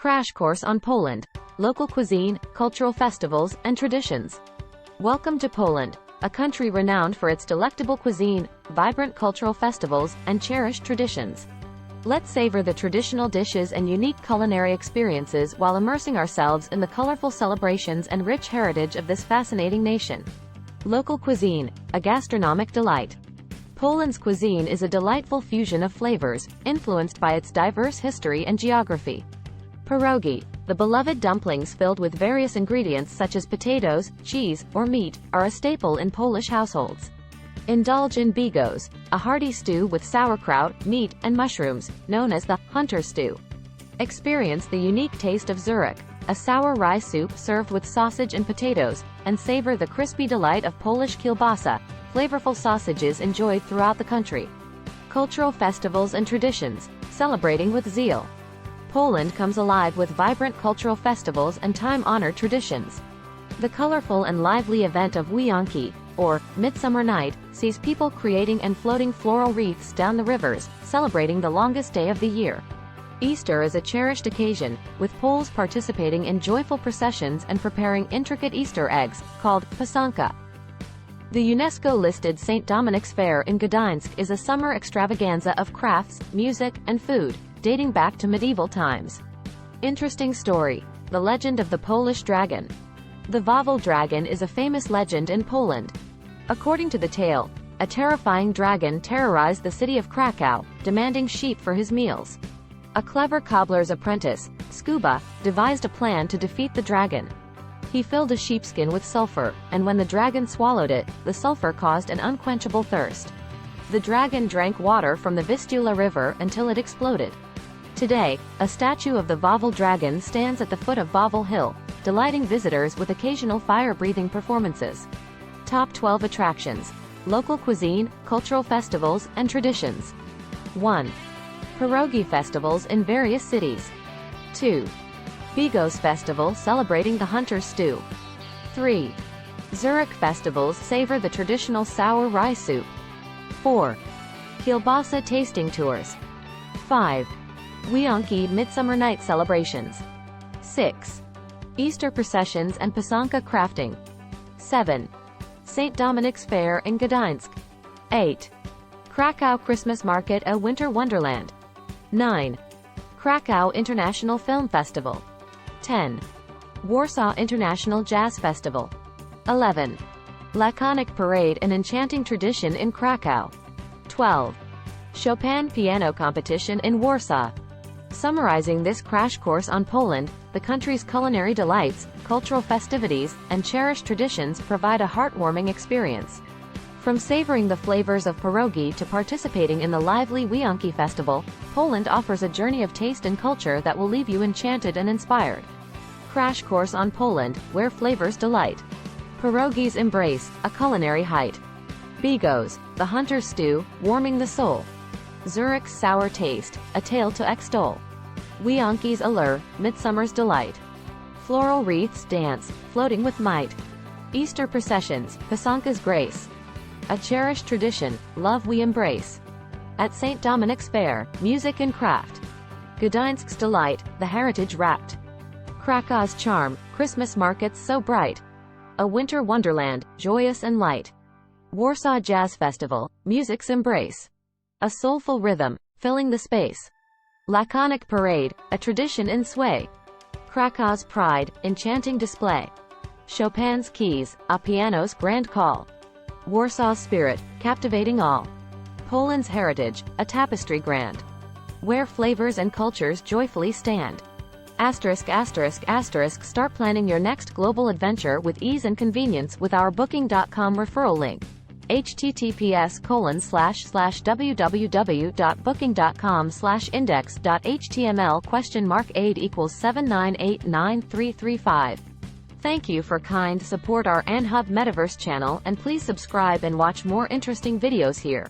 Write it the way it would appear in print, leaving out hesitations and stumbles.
crash course on Poland, local cuisine, cultural festivals, and traditions. Welcome to Poland, a country renowned for its delectable cuisine, vibrant cultural festivals, and cherished traditions. Let's savor the traditional dishes and unique culinary experiences while immersing ourselves in the colorful celebrations and rich heritage of this fascinating nation. Local cuisine, a gastronomic delight. Poland's cuisine is a delightful fusion of flavors, influenced by its diverse history and geography. Pierogi, the beloved dumplings filled with various ingredients such as potatoes, cheese, or meat, are a staple in Polish households. Indulge in Bigos, a hearty stew with sauerkraut, meat, and mushrooms, known as the hunter stew. Experience the unique taste of Żurek, a sour rye soup served with sausage and potatoes, and savor the crispy delight of Polish Kielbasa, flavorful sausages enjoyed throughout the country. Cultural festivals and traditions, celebrating with zeal. Poland comes alive with vibrant cultural festivals and time-honored traditions. The colorful and lively event of Wianki, or Midsummer Night, sees people creating and floating floral wreaths down the rivers, celebrating the longest day of the year. Easter is a cherished occasion, with Poles participating in joyful processions and preparing intricate Easter eggs, called pisanka. The UNESCO-listed St. Dominic's Fair in Gdańsk is a summer extravaganza of crafts, music, and food, dating back to medieval times. Interesting story. The legend of the Polish dragon. The Wawel Dragon is a famous legend in Poland. According to the tale, a terrifying dragon terrorized the city of Kraków, demanding sheep for his meals. A clever cobbler's apprentice, Skuba, devised a plan to defeat the dragon. He filled a sheepskin with sulfur, and when the dragon swallowed it, the sulfur caused an unquenchable thirst. The dragon drank water from the Vistula River until it exploded. Today, a statue of the Wawel Dragon stands at the foot of Wawel Hill, delighting visitors with occasional fire-breathing performances. Top 12 attractions. Local cuisine, cultural festivals, and traditions. 1. Pierogi festivals in various cities. 2. Bigos festival celebrating the hunter stew. 3. Żurek festivals savor the traditional sour rye soup. 4. Kielbasa tasting tours. 5. Wianki Midsummer Night celebrations. 6. Easter processions and pisanka crafting. 7. St. Dominic's Fair in Gdańsk. 8. Kraków Christmas Market, a winter wonderland. 9. Kraków International Film Festival. 10. Warsaw International Jazz Festival. 11. Lajkonik Parade, an enchanting tradition in Kraków. 12. Chopin Piano Competition in Warsaw. Summarizing this crash course on Poland, the country's culinary delights, cultural festivities, and cherished traditions provide a heartwarming experience. From savoring the flavors of pierogi to participating in the lively Wianki festival, Poland offers a journey of taste and culture that will leave you enchanted and inspired. Crash course on Poland, where flavors delight. Pierogi's embrace, a culinary height. Bigos, the hunter stew, warming the soul. Żurek's sour taste, a tale to extol. Wianki's allure, midsummer's delight. Floral wreaths dance, floating with might. Easter processions, pisanka's grace. A cherished tradition, love we embrace. At St. Dominic's Fair, music and craft. Gdańsk's delight, the heritage wrapped. Krakow's charm, Christmas markets so bright. A winter wonderland, joyous and light. Warsaw Jazz Festival, music's embrace. A soulful rhythm, filling the space. Lajkonik Parade, a tradition in sway. Krakow's pride, enchanting display. Chopin's keys, a piano's grand call. Warsaw's spirit, captivating all. Poland's heritage, a tapestry grand. Where flavors and cultures joyfully stand. *****, start planning your next global adventure with ease and convenience with our Booking.com referral link. https://www.booking.com/index.html?8 equals 7989335. Thank you for kind support our Anhub Metaverse channel, and please subscribe and watch more interesting videos here.